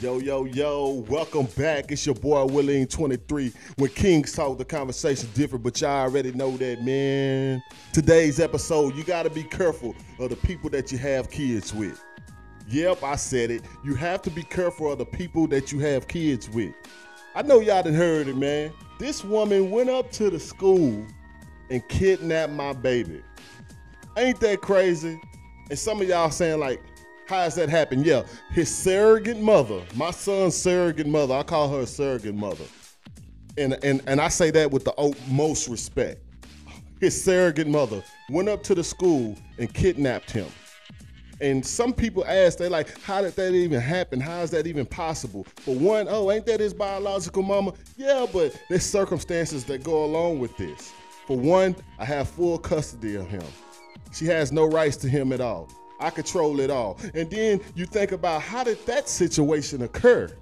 Yo, yo, yo, welcome back. It's your boy Willing23. When Kings talk, the conversation different, but y'all already know that, man. Today's episode, you gotta be careful of the people that you have kids with. Yep, I said it. You have to be careful of the people that you have kids with. I know y'all done heard it, man. This woman went up to the school and kidnapped my baby. Ain't that crazy? And some of y'all saying like, how does that happen? Yeah, his surrogate mother, my son's surrogate mother, I call her a surrogate mother. And I say that with the utmost respect. His surrogate mother went up to the school and kidnapped him. And some people ask, they like, how did that even happen? How is that even possible? For one, oh, ain't that his biological mama? Yeah, but there's circumstances that go along with this. For one, I have full custody of him. She has no rights to him at all. I control it all. And then you think about, how did that situation occur?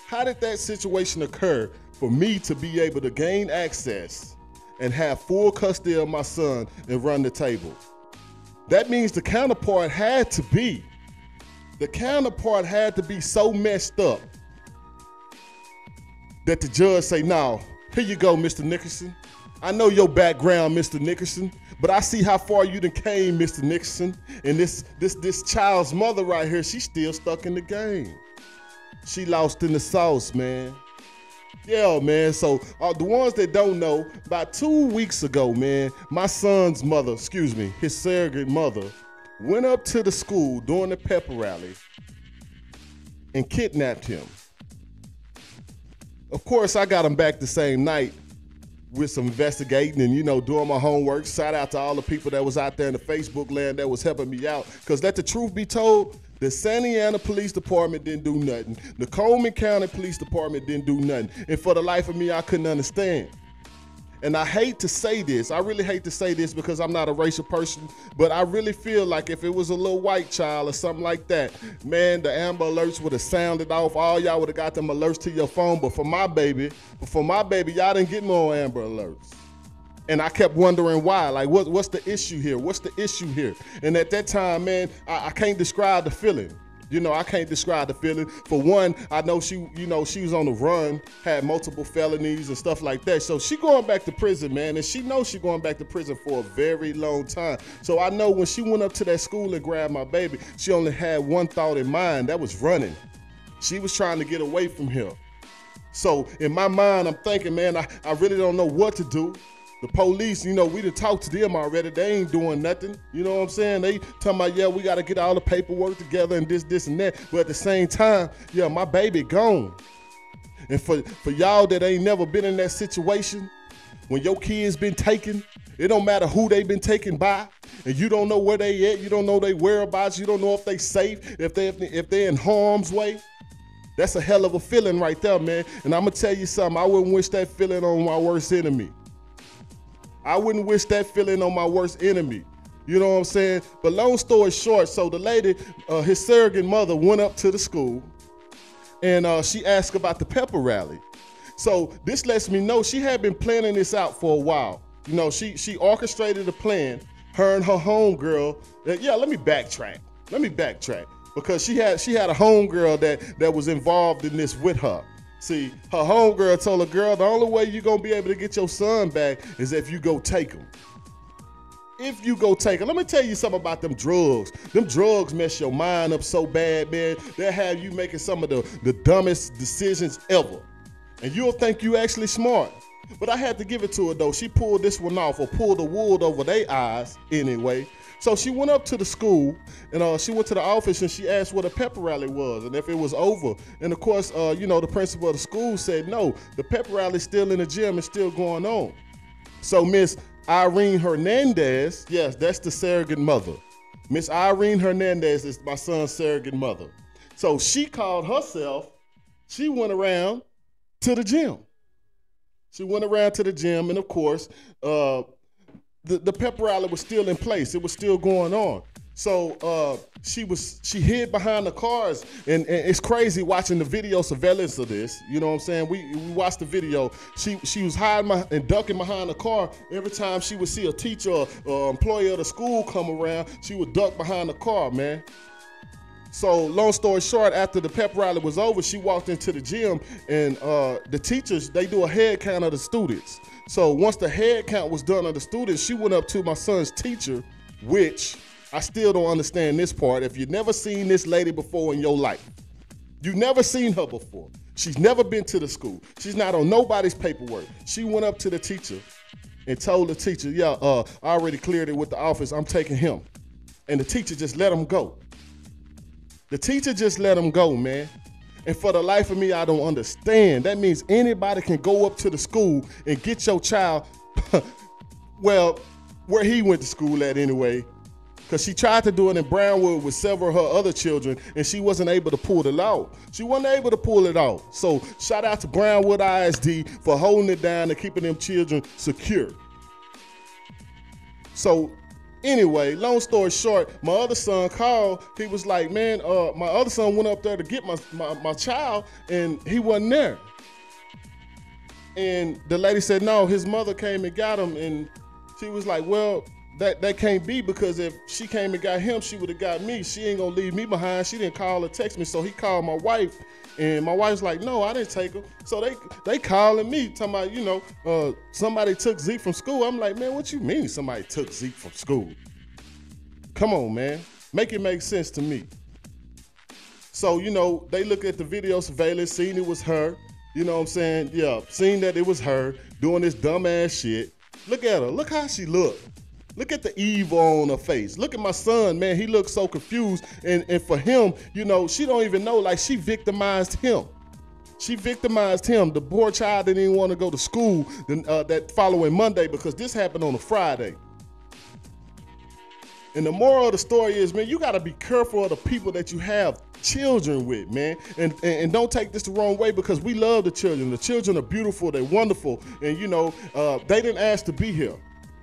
How did that situation occur for me to be able to gain access and have full custody of my son and run the table? That means the counterpart had to be so messed up that the judge say, no, here you go, Mr. Nickerson. I know your background, Mr. Nickerson, but I see how far you done came, Mr. Nickerson. And this child's mother right here, she's still stuck in the game. She lost in the sauce, man. Yeah, man, so the ones that don't know, about 2 weeks ago, man, my son's mother, his surrogate mother, went up to the school during the pep rally and kidnapped him. Of course, I got him back the same night with some investigating and, doing my homework. Shout out to all the people that was out there in the Facebook land that was helping me out. Because let the truth be told, the Santa Ana Police Department didn't do nothing. The Coleman County Police Department didn't do nothing. And for the life of me, I couldn't understand. And I hate to say this. I really hate to say this because I'm not a racial person, but I really feel like if it was a little white child or something like that, man, the Amber Alerts would have sounded off. All y'all would have got them alerts to your phone. But for my baby, y'all didn't get no Amber Alerts. And I kept wondering why. Like, what's the issue here? What's the issue here? And at that time, man, I can't describe the feeling. I can't describe the feeling. For one, I know she was on the run, had multiple felonies and stuff like that. So she going back to prison, man, and she knows she going back to prison for a very long time. So I know when she went up to that school and grabbed my baby, she only had one thought in mind, that was running. She was trying to get away from him. So in my mind, I'm thinking, man, I really don't know what to do. The police, we done talked to them already. They ain't doing nothing. You know what I'm saying? They talking about, yeah, we got to get all the paperwork together and this and that. But at the same time, yeah, my baby gone. And for y'all that ain't never been in that situation, when your kids been taken, it don't matter who they been taken by, and you don't know where they at, you don't know their whereabouts, you don't know if they safe, if they're in harm's way. That's a hell of a feeling right there, man. And I'm going to tell you something. I wouldn't wish that feeling on my worst enemy. I wouldn't wish that feeling on my worst enemy. You know what I'm saying? But long story short, so the lady, his surrogate mother, went up to the school and she asked about the pepper rally. So this lets me know she had been planning this out for a while. She orchestrated a plan, her and her homegirl. Yeah, let me backtrack. Because she had a homegirl that was involved in this with her. See, her homegirl told her, girl, the only way you're going to be able to get your son back is if you go take him. If you go take him. Let me tell you something about them drugs. Them drugs mess your mind up so bad, man. They'll have you making some of the dumbest decisions ever. And you'll think you actually smart. But I had to give it to her, though. She pulled this one off, or pulled the wool over their eyes anyway. So she went up to the school, and she went to the office, and she asked what a pepper rally was and if it was over. And, of course, the principal of the school said, no, the pepper rally's still in the gym. It's still going on. So Miss Irene Hernandez, yes, that's the surrogate mother. Miss Irene Hernandez is my son's surrogate mother. So she called herself, she went around to the gym. And, of course, the pep rally was still in place. It was still going on. So she hid behind the cars, and it's crazy watching the video surveillance of this. You know what I'm saying? We watched the video. She was hiding and ducking behind the car. Every time she would see a teacher or employee of the school come around, she would duck behind the car, man. So long story short, after the pep rally was over, she walked into the gym, and the teachers, they do a head count of the students. So once the head count was done of the students, she went up to my son's teacher, which I still don't understand this part. If you've never seen this lady before in your life, you've never seen her before. She's never been to the school. She's not on nobody's paperwork. She went up to the teacher and told the teacher, yeah, I already cleared it with the office. I'm taking him. And the teacher just let him go. The teacher just let him go, man. And for the life of me, I don't understand. That means anybody can go up to the school and get your child, well, where he went to school at anyway, because she tried to do it in Brownwood with several of her other children, and she wasn't able to pull it out. She wasn't able to pull it out. So shout out to Brownwood ISD for holding it down and keeping them children secure. So anyway, long story short, my other son called. He was like, man, my other son went up there to get my child, and he wasn't there. And the lady said, no, his mother came and got him. And she was like, well, that can't be, because if she came and got him, she would have got me. She ain't gonna leave me behind. She didn't call or text me. So he called my wife, and my wife's like, no, I didn't take him. So they calling me, talking about, you know, somebody took Zeke from school. I'm like, man, what you mean somebody took Zeke from school? Come on, man. Make it make sense to me. So, you know, they look at the video surveillance, seen it was her. You know what I'm saying? Yeah, seen that it was her doing this dumbass shit. Look at her. Look how she looked. Look at the evil on her face. Look at my son, man. He looks so confused. And for him, you know, she don't even know, like, she victimized him. She victimized him. The poor child didn't even want to go to school that following Monday, because this happened on a Friday. And the moral of the story is, man, you got to be careful of the people that you have children with, man. And don't take this the wrong way, because we love the children. The children are beautiful. They're wonderful. And, you know, they didn't ask to be here.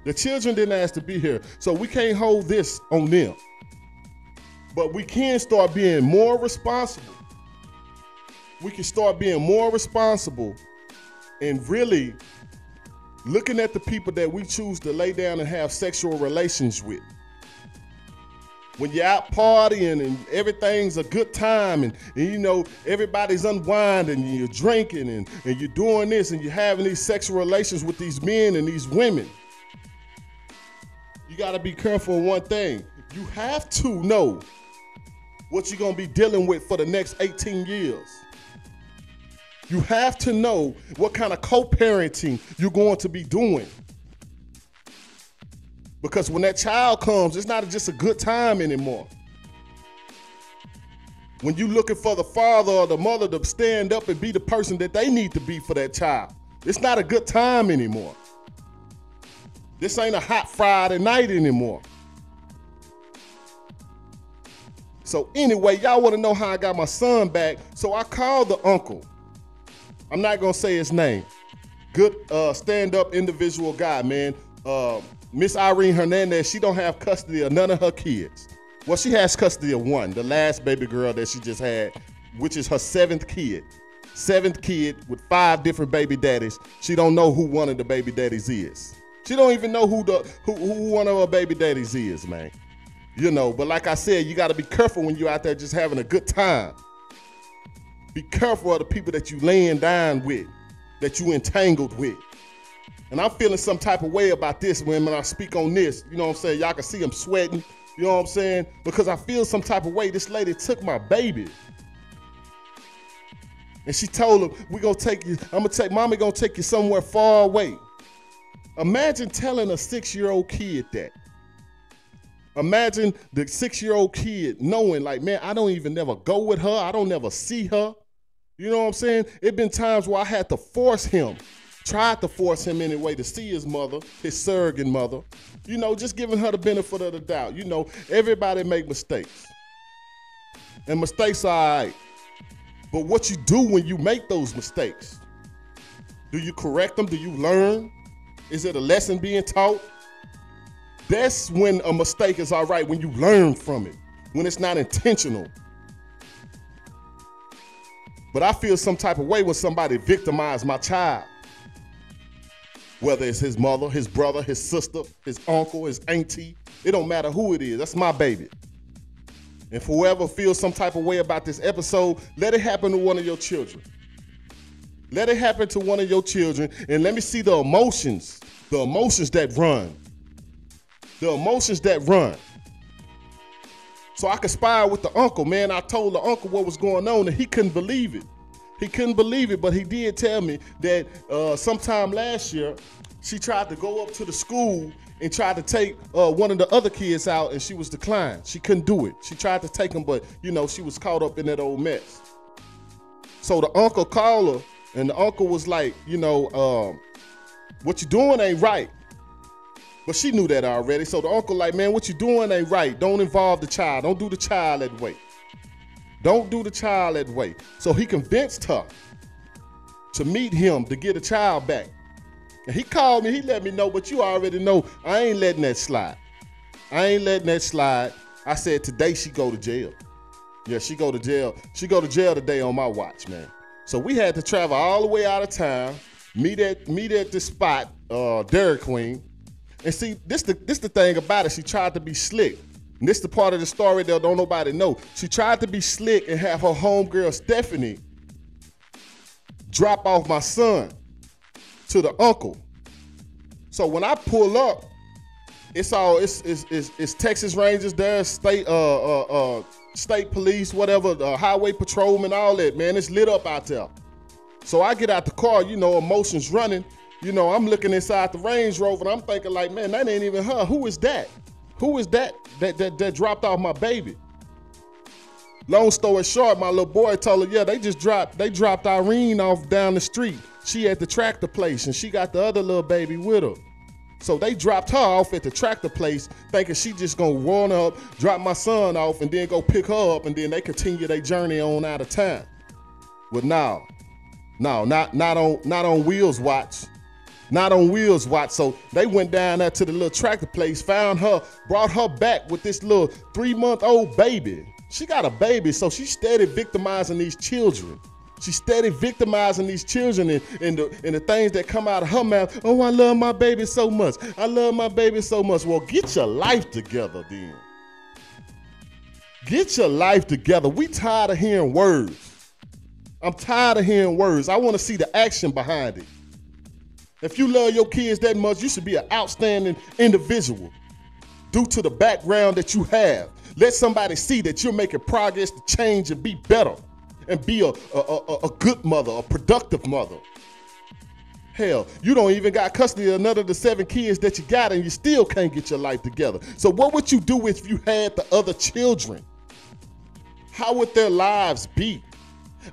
The children didn't ask to be here. So we can't hold this on them. But we can start being more responsible. We can start being more responsible and really looking at the people that we choose to lay down and have sexual relations with. When you're out partying and everything's a good time, and you know, everybody's unwinding and you're drinking and you're doing this and you're having these sexual relations with these men and these women, you gotta be careful of one thing. You have to know what you're gonna be dealing with for the next 18 years. You have to know what kind of co-parenting you're going to be doing. Because when that child comes, it's not just a good time anymore. When you're looking for the father or the mother to stand up and be the person that they need to be for that child, it's not a good time anymore. This ain't a hot Friday night anymore. So anyway, y'all want to know how I got my son back. So I called the uncle. I'm not going to say his name. Good stand-up individual guy, man. Miss Irene Hernandez, she don't have custody of none of her kids. Well, she has custody of one, the last baby girl that she just had, which is her 7th kid. 7th kid with 5 different baby daddies. She don't know who one of the baby daddies is. She don't even know who one of her baby daddies is, man. You know, but like I said, you got to be careful when you're out there just having a good time. Be careful of the people that you laying down with, that you entangled with. And I'm feeling some type of way about this when I speak on this. You know what I'm saying? Y'all can see I'm sweating. You know what I'm saying? Because I feel some type of way. This lady took my baby. And she told him, we're going to take you, mommy going to take you somewhere far away. Imagine telling a 6-year-old kid that. Imagine the 6-year-old kid knowing, like, man, I don't even never go with her. I don't never see her. You know what I'm saying? It been times where I had to force him, tried to force him anyway to see his mother, his surrogate mother. You know, just giving her the benefit of the doubt. You know, everybody make mistakes. And mistakes are all right. But what you do when you make those mistakes? Do you correct them? Do you learn? Is it a lesson being taught? That's when a mistake is all right, when you learn from it, when it's not intentional. But I feel some type of way when somebody victimized my child. Whether it's his mother, his brother, his sister, his uncle, his auntie, it don't matter who it is, that's my baby. And for whoever feels some type of way about this episode, let it happen to one of your children. Let it happen to one of your children, and let me see the emotions that run. The emotions that run. So I conspired with the uncle, man. I told the uncle what was going on, and he couldn't believe it. He couldn't believe it, but he did tell me that sometime last year, she tried to go up to the school and tried to take one of the other kids out, and she was declined. She couldn't do it. She tried to take him, but, you know, she was caught up in that old mess. So the uncle called her, and the uncle was like, you know, what you doing ain't right. But she knew that already. So the uncle like, man, what you doing ain't right. Don't involve the child. Don't do the child that way. Don't do the child that way. So he convinced her to meet him to get a child back. And he called me, he let me know, but you already know, I ain't letting that slide. I ain't letting that slide. I said, today she go to jail. Yeah, she go to jail. She go to jail today on my watch, man. So we had to travel all the way out of town, meet at the spot, Dairy Queen. And see, this the thing about it, she tried to be slick. And this the part of the story that don't nobody know. She tried to be slick and have her homegirl, Stephanie, drop off my son to the uncle. So when I pull up, it's Texas Rangers there, state police, whatever, highway patrolman, all that, man. It's lit up out there. So I get out the car, you know, emotions running. You know, I'm looking inside the Range Rover and I'm thinking like, man, that ain't even her. Who is that? Who is that dropped off my baby? Long story short, my little boy told her, yeah, they dropped Irene off down the street. She at the tractor place and she got the other little baby with her. So they dropped her off at the tractor place thinking she just gonna run up, drop my son off and then go pick her up and then they continue their journey on out of town. But no, not on Will's watch. Not on Will's watch. So they went down there to the little tractor place, found her, brought her back with this little 3-month-old baby. She got a baby, so she's steady victimizing these children. She's steady victimizing these children and the things that come out of her mouth. Oh, I love my baby so much. I love my baby so much. Well, get your life together then. Get your life together. We tired of hearing words. I'm tired of hearing words. I want to see the action behind it. If you love your kids that much, you should be an outstanding individual due to the background that you have. Let somebody see that you're making progress to change and be better and be a good mother, a productive mother. Hell, you don't even got custody of none of the 7 kids that you got and you still can't get your life together. So what would you do if you had the other children? How would their lives be?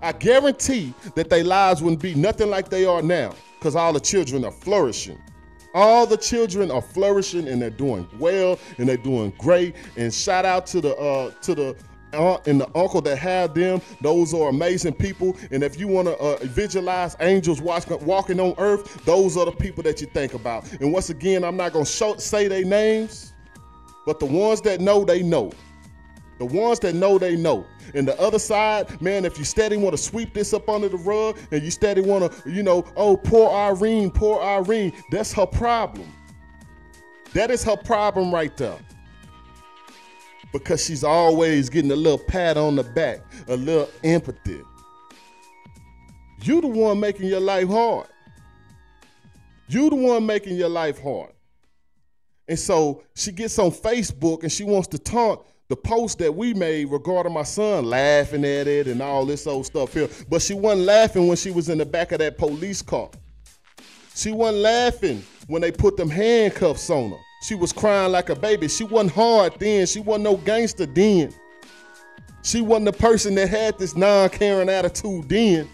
I guarantee that their lives wouldn't be nothing like they are now because all the children are flourishing. All the children are flourishing and they're doing well and they're doing great. And shout out to the aunt and the uncle that have them. Those are amazing people. And if you want to visualize angels walking on earth, those are the people that you think about. And once again, I'm not going to say their names, but the ones that know, they know. The ones that know, they know. And the other side, man, if you steady want to sweep this up under the rug and you steady want to, you know, oh, poor Irene, that's her problem. That is her problem right there. Because she's always getting a little pat on the back, a little empathy. You the one making your life hard. You the one making your life hard. And so she gets on Facebook and she wants to taunt the post that we made regarding my son, laughing at it and all this old stuff here. But she wasn't laughing when she was in the back of that police car. She wasn't laughing when they put them handcuffs on her. She was crying like a baby. She wasn't hard then. She wasn't no gangster then. She wasn't the person that had this non-caring attitude then.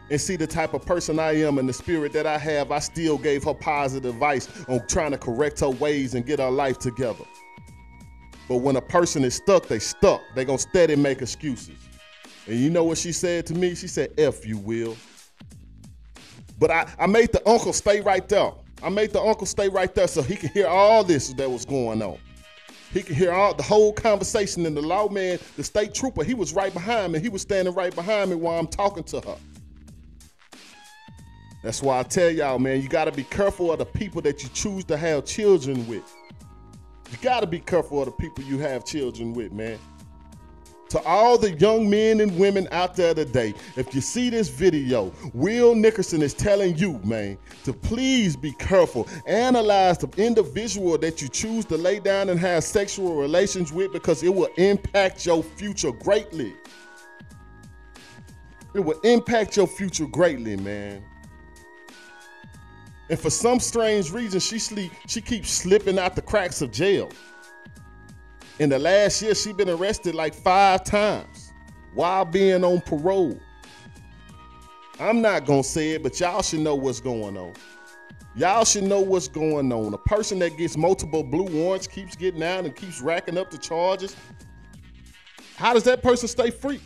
And see the type of person I am and the spirit that I have, I still gave her positive advice on trying to correct her ways and get her life together. But when a person is stuck, they stuck. They gonna steady make excuses. And you know what she said to me? She said, F you, Will. But I made the uncle stay right there. I made the uncle stay right there so he could hear all this that was going on. He could hear the whole conversation, and the lawman, the state trooper, he was right behind me. He was standing right behind me while I'm talking to her. That's why I tell y'all, man, you gotta be careful of the people that you choose to have children with. You gotta be careful of the people you have children with, man. To all the young men and women out there today, if you see this video, Will Nickerson is telling you, man, to please be careful. Analyze the individual that you choose to lay down and have sexual relations with, because it will impact your future greatly. It will impact your future greatly, man. And for some strange reason, she keeps slipping out the cracks of jail. In the last year, she been arrested like 5 times while being on parole. I'm not gonna say it, but y'all should know what's going on. Y'all should know what's going on. A person that gets multiple blue warrants, keeps getting out and keeps racking up the charges. How does that person stay free?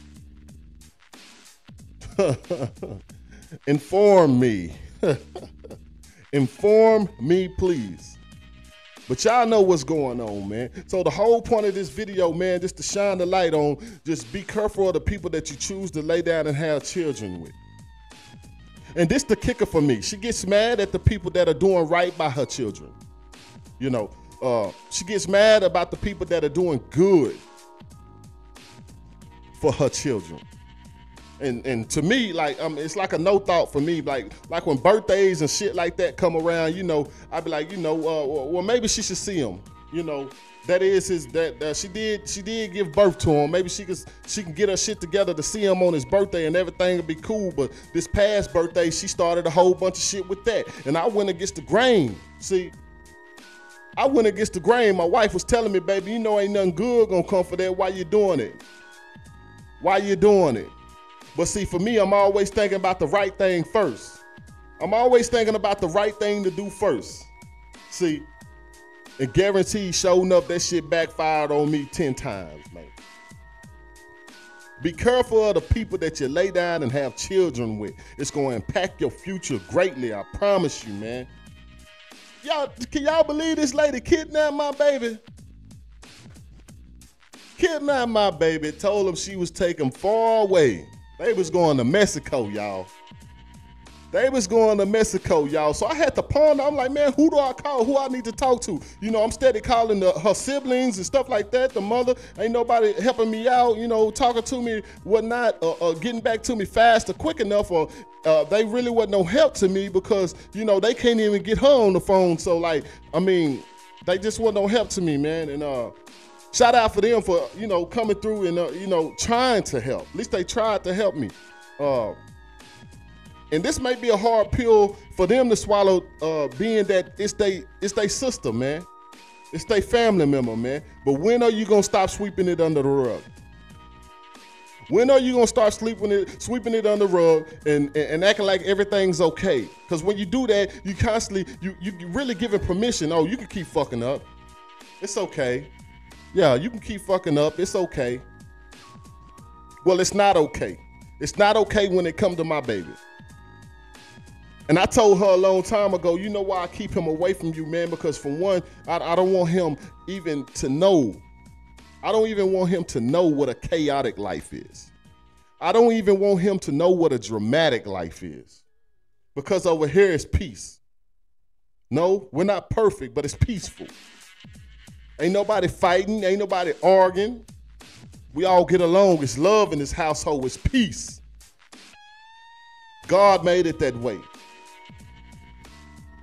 Inform me. Inform me, please. But y'all know what's going on, man. So the whole point of this video, man, just to shine the light on, just be careful of the people that you choose to lay down and have children with. And this the kicker for me. She gets mad at the people that are doing right by her children. You know, she gets mad about the people that are doing good for her children. And to me, like, it's like a no thought for me. Like when birthdays and shit like that come around, you know, I'd be like, you know, well, maybe she should see him. You know, that is she did give birth to him. Maybe she can get her shit together to see him on his birthday and everything will be cool. But this past birthday, she started a whole bunch of shit with that, and I went against the grain. See, I went against the grain. My wife was telling me, baby, you know, ain't nothing good gonna come for that. Why you doing it? Why you doing it? But see, for me, I'm always thinking about the right thing first. I'm always thinking about the right thing to do first. See, and guaranteed, showing up, that shit backfired on me 10 times, man. Be careful of the people that you lay down and have children with. It's going to impact your future greatly, I promise you, man. Can y'all believe this lady kidnapped my baby? Kidnapped my baby, told him she was taken far away. They was going to Mexico, y'all. They was going to Mexico, y'all. So I had to ponder. I'm like, man, who do I call? Who I need to talk to? You know, I'm steady calling her siblings and stuff like that. The mother, ain't nobody helping me out, you know, talking to me, whatnot, or getting back to me fast or quick enough, or they really wasn't no help to me because, you know, they can't even get her on the phone. So, like, I mean, they just wasn't no help to me, man. And shout out for them for, you know, coming through and, you know, trying to help. At least they tried to help me. And this may be a hard pill for them to swallow, being that it's they sister, man. It's their family member, man. But when are you gonna stop sweeping it under the rug? When are you gonna start sweeping it under the rug and acting like everything's okay? Because when you do that, you constantly, you really giving permission. Oh, you can keep fucking up. It's okay. Yeah, you can keep fucking up. It's okay. Well, it's not okay. It's not okay when it comes to my baby. And I told her a long time ago, you know why I keep him away from you, man? Because for one, I don't want him even to know. I don't even want him to know what a chaotic life is. I don't even want him to know what a dramatic life is. Because over here is peace. No, we're not perfect, but it's peaceful. Ain't nobody fighting, ain't nobody arguing. We all get along. It's love in this household. It's peace. God made it that way.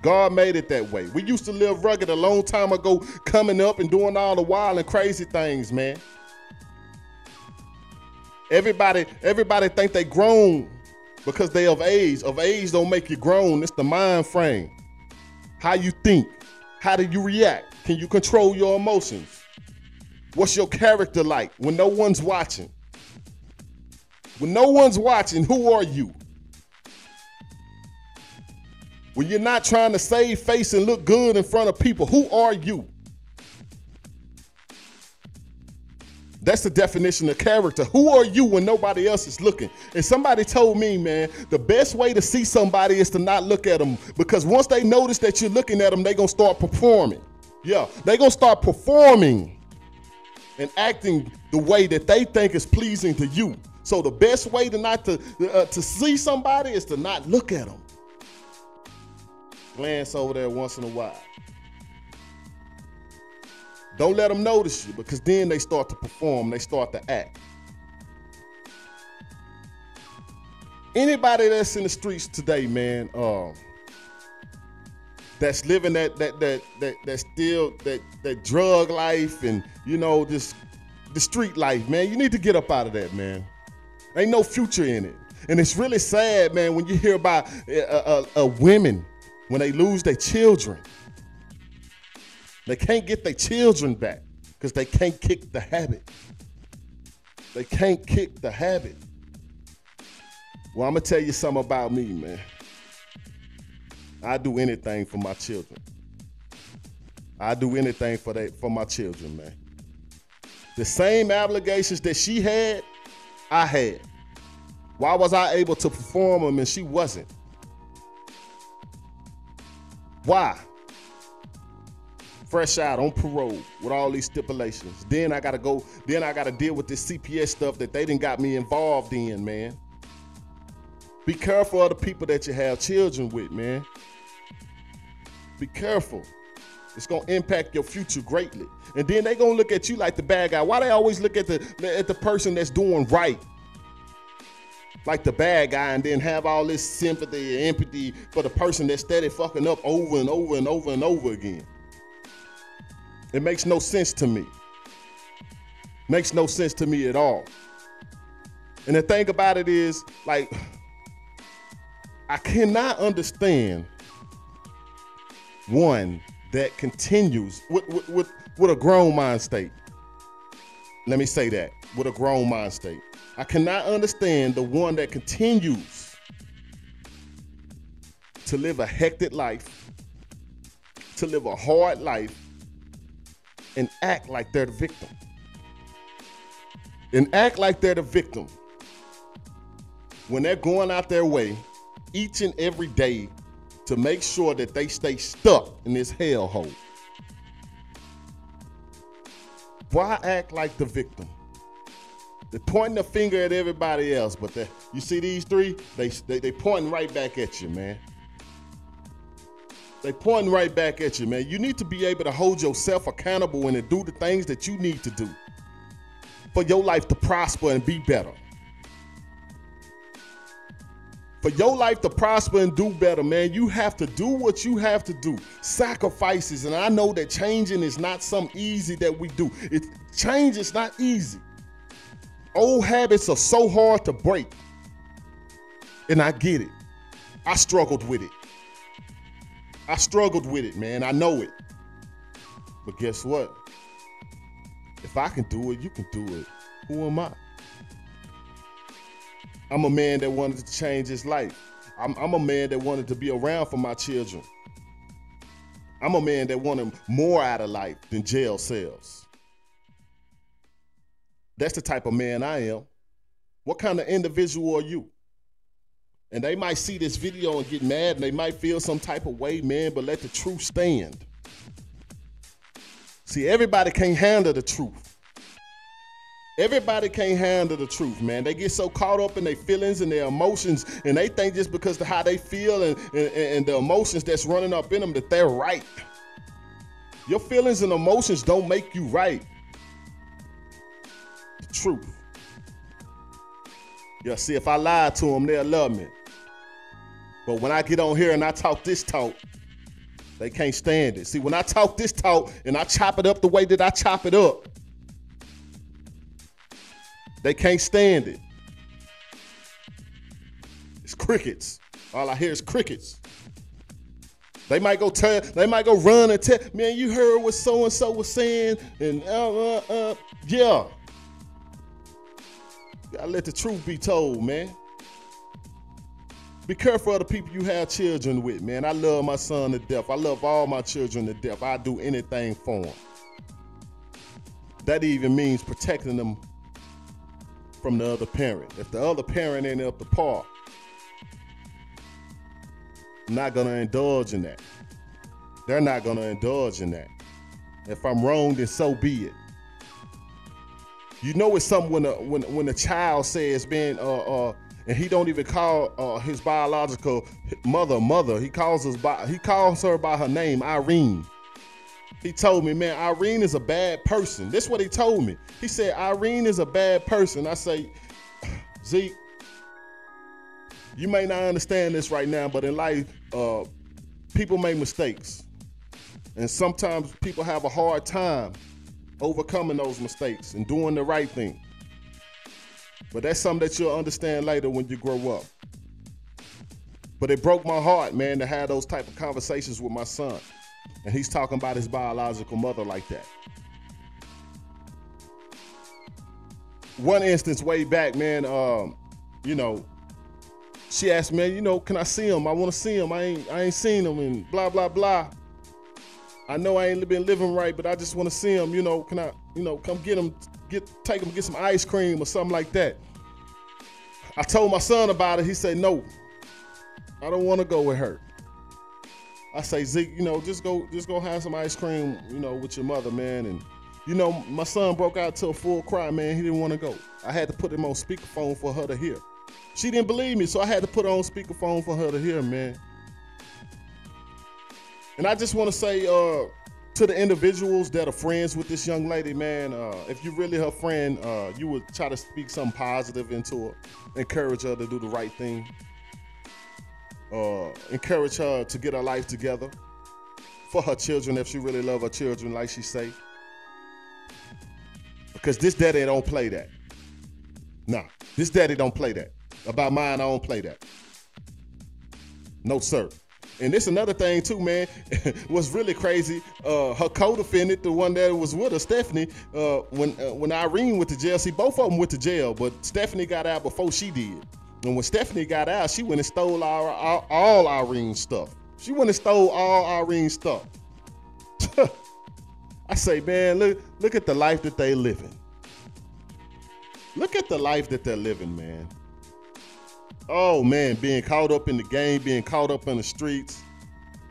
God made it that way. We used to live rugged a long time ago, coming up and doing all the wild and crazy things, man. Everybody think they grown because they of age. Of age don't make you grown. It's the mind frame. How you think. How do you react? Can you control your emotions? What's your character like when no one's watching? When no one's watching, who are you? When you're not trying to save face and look good in front of people, who are you? That's the definition of character. Who are you when nobody else is looking? And somebody told me, man, the best way to see somebody is to not look at them, because once they notice that you're looking at them, they're going to start performing. Yeah, they're going to start performing and acting the way that they think is pleasing to you. So the best way to see somebody is to not look at them. Glance over there once in a while. Don't let them notice you, because then they start to perform, they start to act. Anybody that's in the streets today, man, that's living that drug life and, you know, the street life, man, you need to get up out of that, man. Ain't no future in it. And it's really sad, man, when you hear about women, when they lose their children. They can't get their children back because they can't kick the habit. They can't kick the habit. Well, I'm going to tell you something about me, man. I do anything for my children. I do anything for my children, man. The same obligations that she had, I had. Why was I able to perform them and she wasn't? Why? Fresh out on parole with all these stipulations. Then I gotta deal with this CPS stuff that they done got me involved in, man. Be careful of the people that you have children with, man. Be careful. It's gonna impact your future greatly. And then they gonna look at you like the bad guy. Why they always look at the person that's doing right like the bad guy, and then have all this sympathy and empathy for the person that's steady fucking up over and over and over and over again? It makes no sense to me. Makes no sense to me at all. And the thing about it is, like, I cannot understand one that continues with a grown mind state. Let me say that, with a grown mind state. I cannot understand the one that continues to live a hectic life, to live a hard life, and act like they're the victim. And act like they're the victim when they're going out their way each and every day to make sure that they stay stuck in this hellhole. Why act like the victim? They're pointing the finger at everybody else, but you see these three? They pointing right back at you, man. They pointing right back at you, man. You need to be able to hold yourself accountable and to do the things that you need to do for your life to prosper and be better. For your life to prosper and do better, man, you have to do what you have to do. Sacrifices, and I know that changing is not something easy that we do. Change is not easy. Old habits are so hard to break. And I get it. I struggled with it. I struggled with it, man. I know it. But guess what? If I can do it, you can do it. Who am I? I'm a man that wanted to change his life. I'm a man that wanted to be around for my children. I'm a man that wanted more out of life than jail cells. That's the type of man I am. What kind of individual are you? And they might see this video and get mad, and they might feel some type of way, man, but let the truth stand. See, everybody can't handle the truth. Everybody can't handle the truth, man. They get so caught up in their feelings and their emotions, and they think just because of how they feel and the emotions that's running up in them that they're right. Your feelings and emotions don't make you right. The truth. Yeah, see, if I lie to them, they'll love me. But when I get on here and I talk this talk, they can't stand it. See, when I talk this talk and I chop it up the way that I chop it up, they can't stand it. It's crickets. All I hear is crickets. They might go run and tell, man, you heard what so-and-so was saying, and yeah. Gotta let the truth be told, man. Be careful of the people you have children with, man. I love my son to death. I love all my children to death. I do anything for them. That even means protecting them from the other parent. If the other parent ain't up to par, I'm not gonna indulge in that. They're not gonna indulge in that. If I'm wrong, then so be it. You know it's something when a child says, man, and he don't even call his biological mother. He calls her by her name, Irene. He told me, man, Irene is a bad person. This is what he told me. He said, Irene is a bad person. I say, Zeke, you may not understand this right now, but in life, people make mistakes. And sometimes people have a hard time overcoming those mistakes and doing the right thing. But that's something that you'll understand later when you grow up. But it broke my heart, man, to have those type of conversations with my son. And he's talking about his biological mother like that. One instance way back, man, you know, she asked me, you know, can I see him? I want to see him. I ain't seen him and blah, blah, blah. I know I ain't been living right, but I just want to see him. You know, can I, you know, come get him, take him, get some ice cream or something like that. I told my son about it. He said, no, I don't want to go with her. I say, Zeke, you know, just go have some ice cream, you know, with your mother, man. And, you know, my son broke out to a full cry, man. He didn't want to go. I had to put him on speakerphone for her to hear. She didn't believe me, so I had to put her on speakerphone for her to hear, man. And I just want to say to the individuals that are friends with this young lady, man, if you're really her friend, you would try to speak something positive into her, encourage her to do the right thing, encourage her to get her life together for her children if she really love her children, like she say. Because this daddy don't play that. Nah, this daddy don't play that. About mine, I don't play that. No, sir. And this another thing too, man. What's really crazy, her co-defendant, the one that was with her, Stephanie, when Irene went to jail, see, both of them went to jail, but Stephanie got out before she did. And when Stephanie got out, she went and stole all Irene's stuff. She went and stole all Irene's stuff. I say, man, look at the life that they living. Look at the life that they're living, man. Oh, man, being caught up in the game, being caught up in the streets.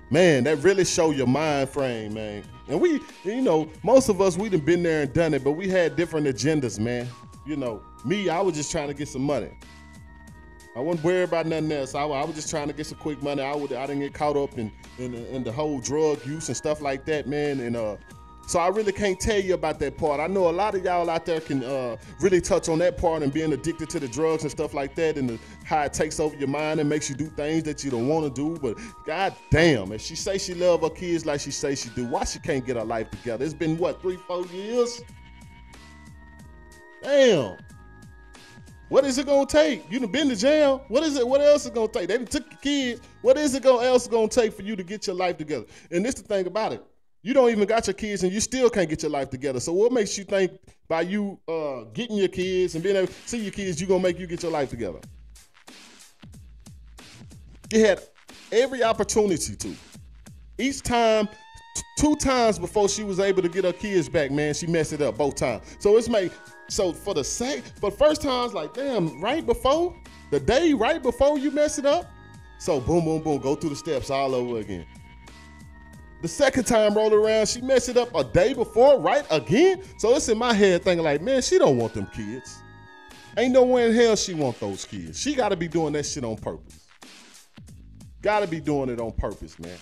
Man, that really show your mind frame, man. And we, you know, most of us, we done been there and done it, but we had different agendas, man. You know, me, I was just trying to get some money. I wasn't worried about nothing else. I was just trying to get some quick money. I didn't get caught up in the whole drug use and stuff like that, man. And so I really can't tell you about that part. I know a lot of y'all out there can really touch on that part and being addicted to the drugs and stuff like that, and how it takes over your mind and makes you do things that you don't want to do. But god damn, if she say she love her kids like she say she do, why she can't get her life together? It's been what, 3-4 years? Damn. What is it gonna take? You done been to jail. What is it? What else is it gonna take? They done took your kids. What is it else gonna take for you to get your life together? And this the thing about it. You don't even got your kids and you still can't get your life together. So what makes you think by you getting your kids and being able to see your kids, you gonna make you get your life together? You had every opportunity to. Each time, 2 times before she was able to get her kids back, man, she messed it up both times. So it's made, so for the first time, it's like, damn, right before, the day right before you mess it up. So boom, boom, boom, go through the steps all over again. The second time roll around, she messed it up a day before, right again? So it's in my head thinking like, man, she don't want them kids. Ain't no way in hell she want those kids. She gotta be doing that shit on purpose. Gotta be doing it on purpose, man.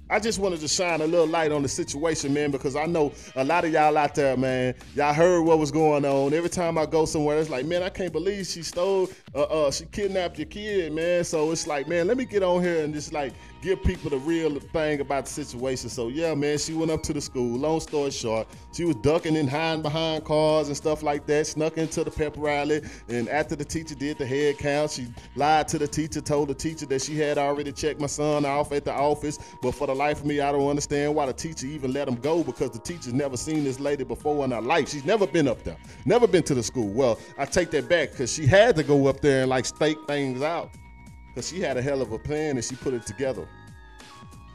I just wanted to shine a little light on the situation, man, because I know a lot of y'all out there, man, y'all heard what was going on. Every time I go somewhere, it's like, man, I can't believe she she kidnapped your kid, man. So it's like, man, let me get on here and just like give people the real thing about the situation. So yeah, man, she went up to the school. Long story short, she was ducking and hiding behind cars and stuff like that, snuck into the pep rally. And after the teacher did the head count, she lied to the teacher, told the teacher that she had already checked my son off at the office. But for the life of me, I don't understand why the teacher even let him go, because the teacher's never seen this lady before in her life. She's never been up there, never been to the school. Well, I take that back, because she had to go up there and like stake things out, because she had a hell of a plan and she put it together.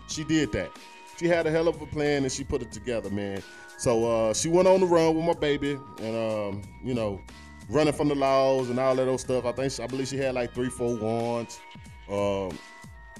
She did that. She had a hell of a plan and she put it together, man. So she went on the run with my baby and, you know, running from the laws and all that old stuff. I believe she had like 3-4 wands,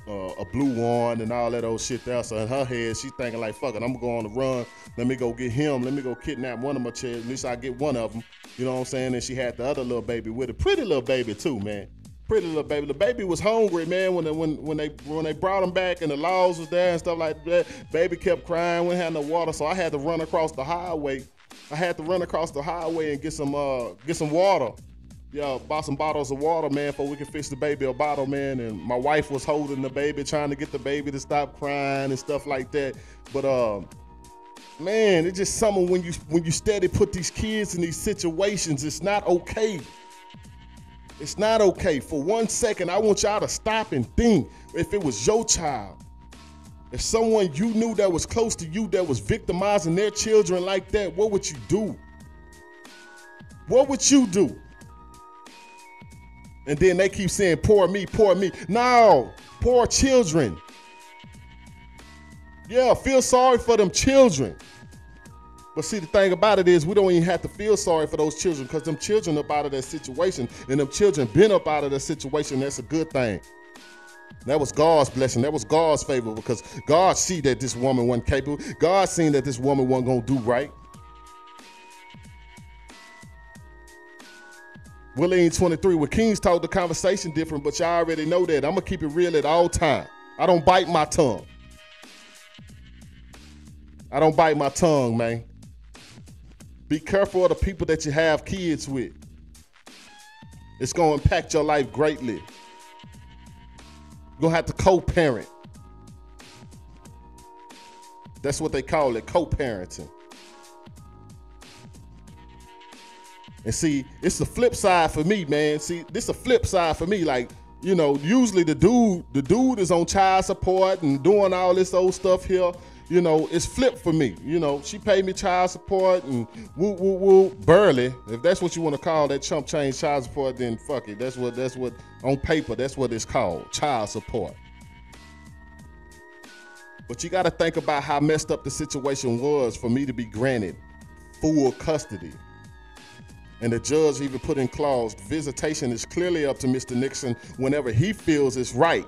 a blue wand and all that old shit there. So in her head, she's thinking like, fuck it, I'm gonna go on the run. Let me go get him. Let me go kidnap one of my children. At least I get one of them. You know what I'm saying? And she had the other little baby with her. Pretty little baby too, man. Pretty little baby. The baby was hungry, man, when they brought him back and the laws was there and stuff like that. Baby kept crying, we had no water, so I had to run across the highway. And get some water. Yeah, bought some bottles of water, man, before we could fix the baby a bottle, man. And my wife was holding the baby, trying to get the baby to stop crying and stuff like that. But man, it's just something when you steady put these kids in these situations, it's not okay. It's not okay. For 1 second, I want y'all to stop and think. If it was your child, if someone you knew that was close to you that was victimizing their children like that, what would you do? What would you do? And then they keep saying, poor me, poor me. No, poor children. Yeah, feel sorry for them children. But see, the thing about it is we don't even have to feel sorry for those children because them children up out of that situation and them children been up out of that situation. That's a good thing. That was God's blessing. That was God's favor because God see that this woman wasn't capable. God seen that this woman wasn't going to do right. Willie 23, with Kings Talk, the conversation different, but y'all already know that. I'm going to keep it real at all time. I don't bite my tongue. I don't bite my tongue, man. Be careful of the people that you have kids with. It's going to impact your life greatly. You're going to have to co-parent. That's what they call it, co-parenting. And see, it's the flip side for me, man. See, this is a flip side for me. Like, you know, usually the dude is on child support and doing all this old stuff here. You know, it's flipped for me. You know, she paid me child support and woo, barely. If that's what you want to call that chump change child support, then fuck it. That's what on paper, that's what it's called, child support. But you got to think about how messed up the situation was for me to be granted full custody. And the judge even put in clause, visitation is clearly up to Mr. Nickerson whenever he feels it's right.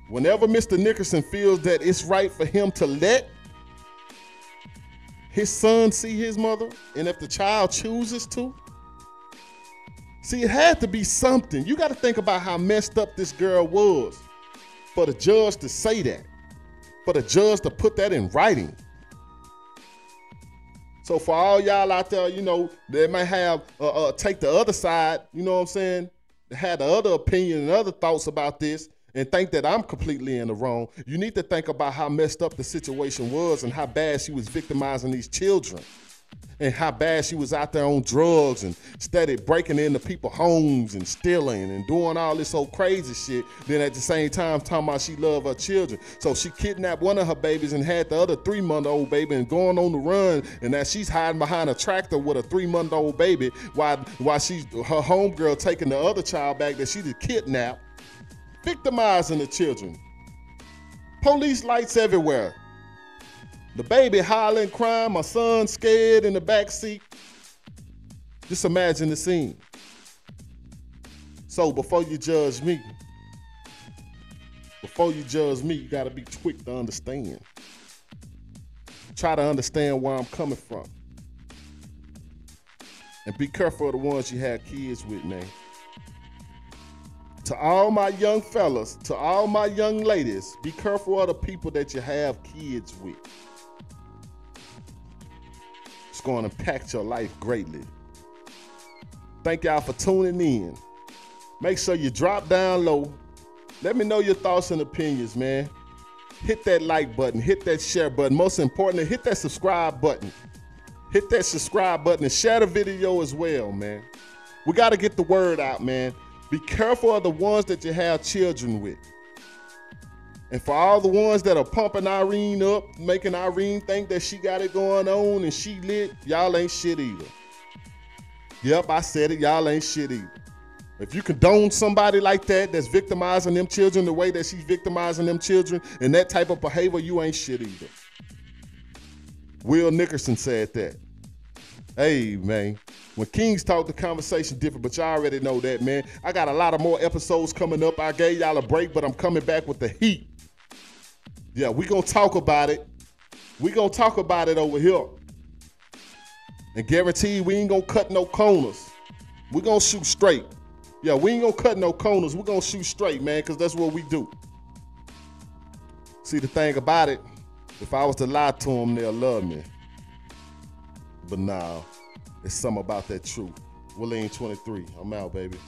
Whenever Mr. Nickerson feels that it's right for him to let his son see his mother, and if the child chooses to. See, it had to be something. You got to think about how messed up this girl was for the judge to say that, for the judge to put that in writing. So for all y'all out there, you know, they might have, take the other side, you know what I'm saying, had the other opinion and other thoughts about this and think that I'm completely in the wrong. You need to think about how messed up the situation was and how bad she was victimizing these children and how bad she was out there on drugs and steady breaking into people's homes and stealing and doing all this old crazy shit. Then at the same time talking about she loved her children. So she kidnapped one of her babies and had the other 3-month-old baby and going on the run. And now she's hiding behind a tractor with a 3-month-old baby while she's her homegirl taking the other child back that she just kidnapped, victimizing the children. Police lights everywhere. The baby hollering, crying, my son scared in the back seat. Just imagine the scene. So before you judge me, you gotta be quick to understand. Try to understand where I'm coming from. And be careful of the ones you have kids with, man. To all my young fellas, to all my young ladies, be careful of the people that you have kids with. It's going to impact your life greatly. Thank y'all for tuning in. Make sure you drop down low. Let me know your thoughts and opinions, man. Hit that like button, hit that share button. Most importantly, hit that subscribe button. Hit that subscribe button and share the video as well, man. We got to get the word out, man. Be careful of the ones that you have children with. And for all the ones that are pumping Irene up, making Irene think that she got it going on and she lit, y'all ain't shit either. Yep, I said it, y'all ain't shit either. If you condone somebody like that that's victimizing them children the way that she's victimizing them children and that type of behavior, you ain't shit either. Will Nickerson said that. Hey, man. When Kings Talk, the conversation different, but y'all already know that, man. I got a lot of more episodes coming up. I gave y'all a break, but I'm coming back with the heat. Yeah, we gonna talk about it. We gonna talk about it over here. And guarantee we ain't gonna cut no corners. We gonna shoot straight. Yeah, we ain't gonna cut no corners. We're gonna shoot straight, man, because that's what we do. See, the thing about it, if I was to lie to them, they'll love me. But nah, it's something about that truth. Willeen 23, I'm out, baby.